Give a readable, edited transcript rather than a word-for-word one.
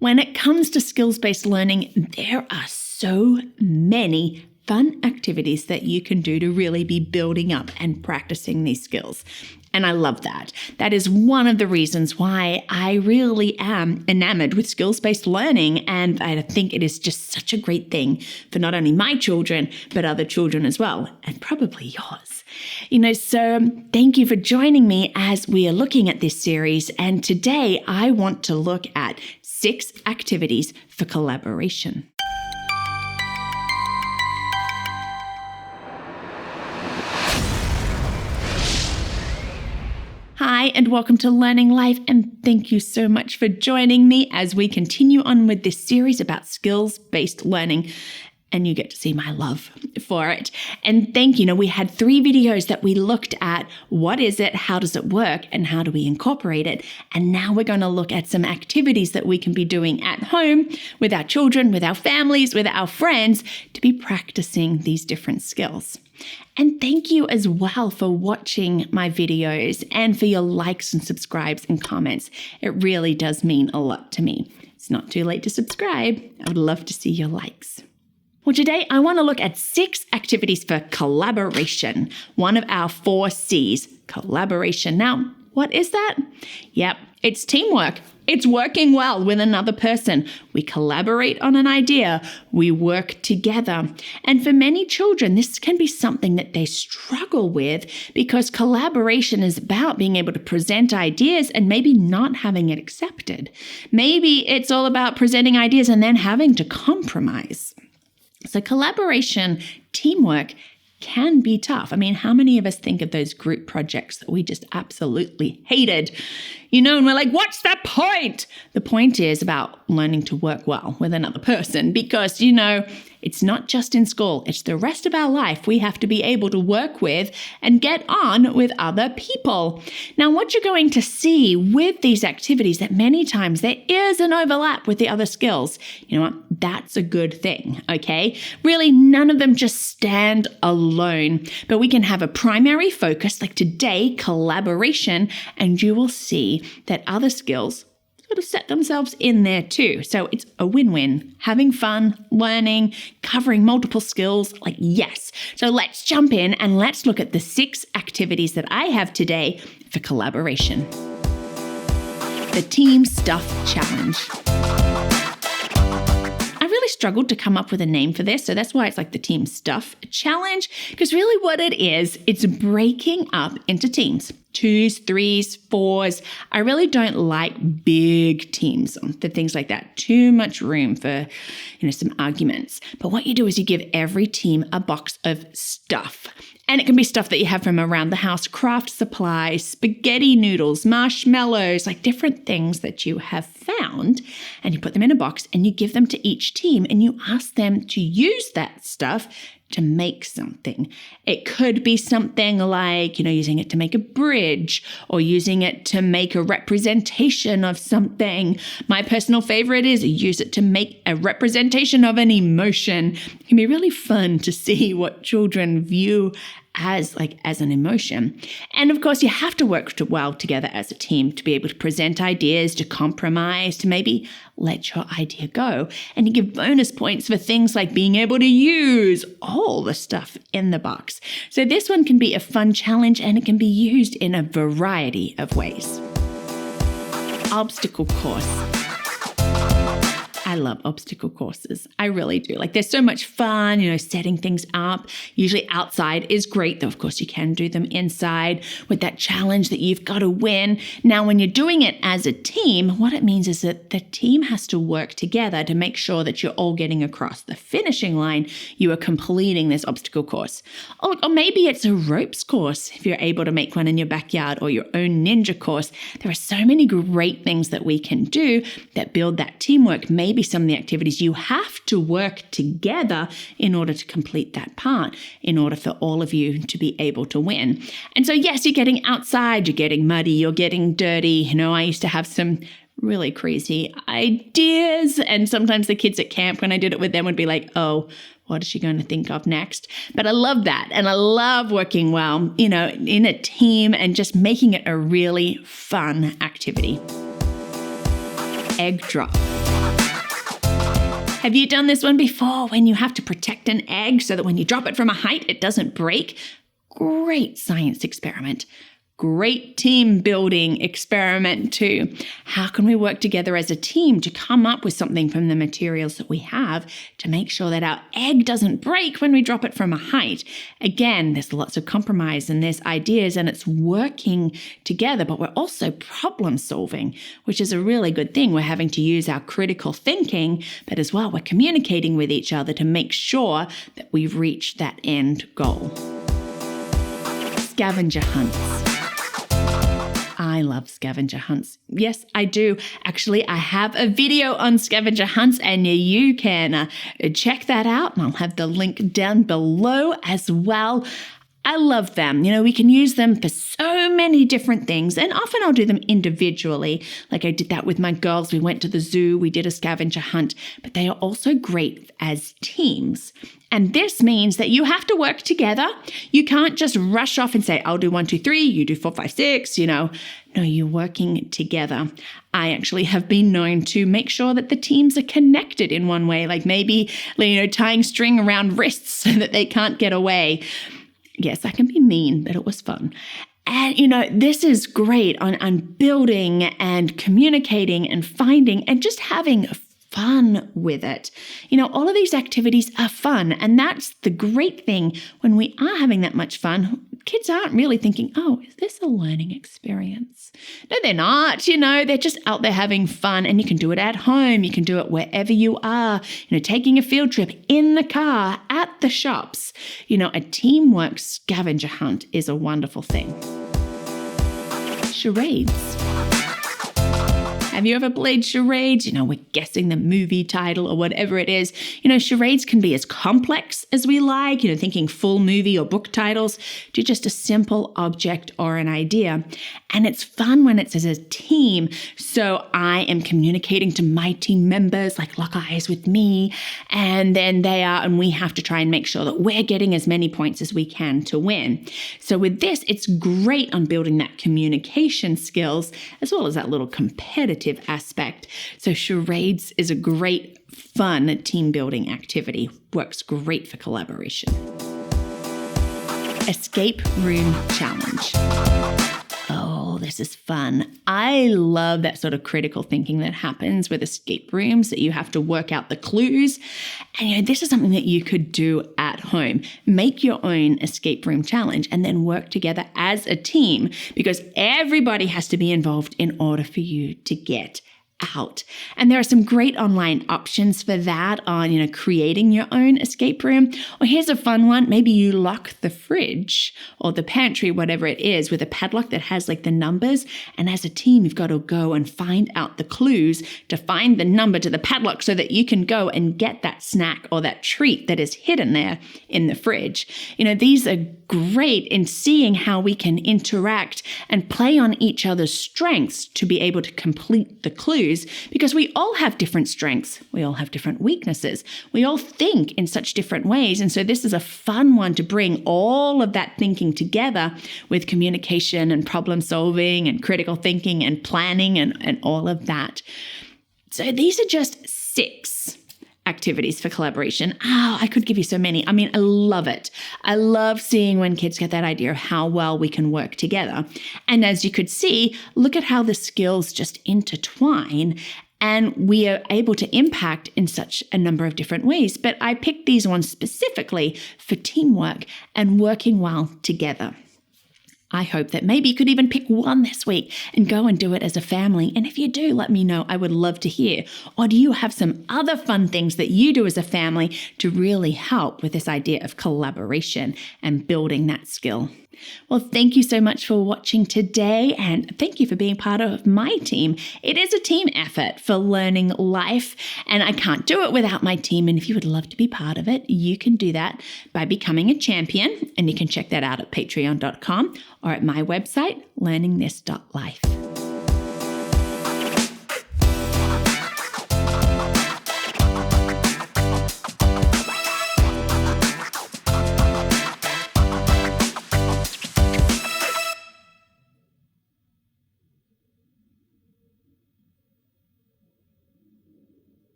When it comes to skills-based learning, there are so many fun activities that you can do to really be building up and practicing these skills. And I love that. That is one of the reasons why I really am enamored with skills-based learning. And I think it is just such a great thing for not only my children, but other children as well, and probably yours. So thank you for joining me as we are looking at this series. And today I want to look at 6 activities for collaboration. Hi, and welcome to Learning Life, and thank you so much for joining me as we continue on with this series about skills-based learning, and you get to see my love for it. And thank you. We had 3 videos that we looked at what is it, how does it work, and how do we incorporate it. And now we're going to look at some activities that we can be doing at home with our children, with our families, with our friends to be practicing these different skills. And thank you as well for watching my videos and for your likes and subscribes and comments. It really does mean a lot to me. It's not too late to subscribe. I would love to see your likes. Well, today I want to look at 6 activities for collaboration. One of our 4C's, collaboration. Now, what is that? Yep, it's teamwork. It's working well with another person. We collaborate on an idea. We work together. And for many children, this can be something that they struggle with because collaboration is about being able to present ideas and maybe not having it accepted. Maybe it's all about presenting ideas and then having to compromise. So collaboration, teamwork can be tough. How many of us think of those group projects that we just absolutely hated? And we're like, what's the point? The point is about learning to work well with another person because, it's not just in school. It's the rest of our life. We have to be able to work with and get on with other people. Now, what you're going to see with these activities that many times there is an overlap with the other skills. You know what? That's a good thing, okay? Really, none of them just stand alone, but we can have a primary focus like today, collaboration, and you will see that other skills sort of set themselves in there too. So it's a win-win. Having fun, learning, covering multiple skills, yes. So let's jump in and let's look at the 6 activities that I have today for collaboration. The Team Stuff Challenge. I really struggled to come up with a name for this, so that's why it's like the Team Stuff Challenge, because really what it is, it's breaking up into teams. 2s, 3s, 4s. I really don't like big teams for things like that. Too much room for, some arguments. But what you do is you give every team a box of stuff. And it can be stuff that you have from around the house, craft supplies, spaghetti noodles, marshmallows, different things that you have found. And you put them in a box and you give them to each team and you ask them to use that stuff to make something. It could be something like, using it to make a bridge or using it to make a representation of something. My personal favorite is use it to make a representation of an emotion. It can be really fun to see what children view as an emotion. And of course, you have to work well together as a team to be able to present ideas, to compromise, to maybe let your idea go. And you give bonus points for things like being able to use all the stuff in the box. So this one can be a fun challenge and it can be used in a variety of ways. Obstacle course. I love obstacle courses. I really do. There's so much fun, setting things up. Usually outside is great, though of course you can do them inside with that challenge that you've got to win. Now, when you're doing it as a team, what it means is that the team has to work together to make sure that you're all getting across the finishing line. You are completing this obstacle course. Or maybe it's a ropes course if you're able to make one in your backyard, or your own ninja course. There are so many great things that we can do that build that teamwork. Maybe some of the activities you have to work together in order to complete that part, in order for all of you to be able to win. And so, yes, you're getting outside, you're getting muddy, you're getting dirty. I used to have some really crazy ideas, and sometimes the kids at camp, when I did it with them, would be like, oh, what is she going to think of next? But I love that. And I love working well, in a team and just making it a really fun activity. Egg drop. Have you done this one before when you have to protect an egg so that when you drop it from a height, it doesn't break? Great science experiment. Great team building experiment too. How can we work together as a team to come up with something from the materials that we have to make sure that our egg doesn't break when we drop it from a height? Again, there's lots of compromise and there's ideas and it's working together, but we're also problem solving, which is a really good thing. We're having to use our critical thinking, but as well, we're communicating with each other to make sure that we've reached that end goal. Scavenger hunts. I love scavenger hunts. Yes, I do. Actually, I have a video on scavenger hunts and you can check that out, and I'll have the link down below as well. I love them. We can use them for so many different things, and often I'll do them individually. Like I did that with my girls. We went to the zoo, we did a scavenger hunt, but they are also great as teams. And this means that you have to work together. You can't just rush off and say, I'll do 1, 2, 3, you do 4, 5, 6, No, you're working together. I actually have been known to make sure that the teams are connected in one way, like maybe, tying string around wrists so that they can't get away. Yes, I can be mean, but it was fun. And, this is great on building and communicating and finding and just having fun with it. All of these activities are fun. And that's the great thing when we are having that much fun. Kids aren't really thinking, oh, is this a learning experience? No, they're not. They're just out there having fun. And you can do it at home. You can do it wherever you are, taking a field trip in the car, at the shops. A teamwork scavenger hunt is a wonderful thing. Charades. Have you ever played charades? We're guessing the movie title or whatever it is. Charades can be as complex as we like, thinking full movie or book titles, to just a simple object or an idea. And it's fun when it's as a team. So I am communicating to my team members, like lock eyes with me, and then and we have to try and make sure that we're getting as many points as we can to win. So with this, it's great on building that communication skills, as well as that little competitive aspect. So charades is a great, fun team building activity. Works great for collaboration. Escape room challenge. Oh, this is fun. I love that sort of critical thinking that happens with escape rooms, that you have to work out the clues. And this is something that you could do at home. Make your own escape room challenge and then work together as a team, because everybody has to be involved in order for you to get out. And there are some great online options for that on, creating your own escape room. Or here's a fun one. Maybe you lock the fridge or the pantry, whatever it is, with a padlock that has like the numbers. And as a team, you've got to go and find out the clues to find the number to the padlock so that you can go and get that snack or that treat that is hidden there in the fridge. These are great in seeing how we can interact and play on each other's strengths to be able to complete the clues, because we all have different strengths. We all have different weaknesses. We all think in such different ways. And so this is a fun one to bring all of that thinking together with communication and problem solving and critical thinking and planning and all of that. So these are just 6 activities for collaboration. I could give you so many. I love it. I love seeing when kids get that idea of how well we can work together. And as you could see, look at how the skills just intertwine, and we are able to impact in such a number of different ways. But I picked these ones specifically for teamwork and working well together. I hope that maybe you could even pick one this week and go and do it as a family. And if you do, let me know. I would love to hear. Or do you have some other fun things that you do as a family to really help with this idea of collaboration and building that skill? Well, thank you so much for watching today, and thank you for being part of my team. It is a team effort for Learning Life, and I can't do it without my team. And if you would love to be part of it, you can do that by becoming a champion, and you can check that out at patreon.com or at my website, LearningThis.Life.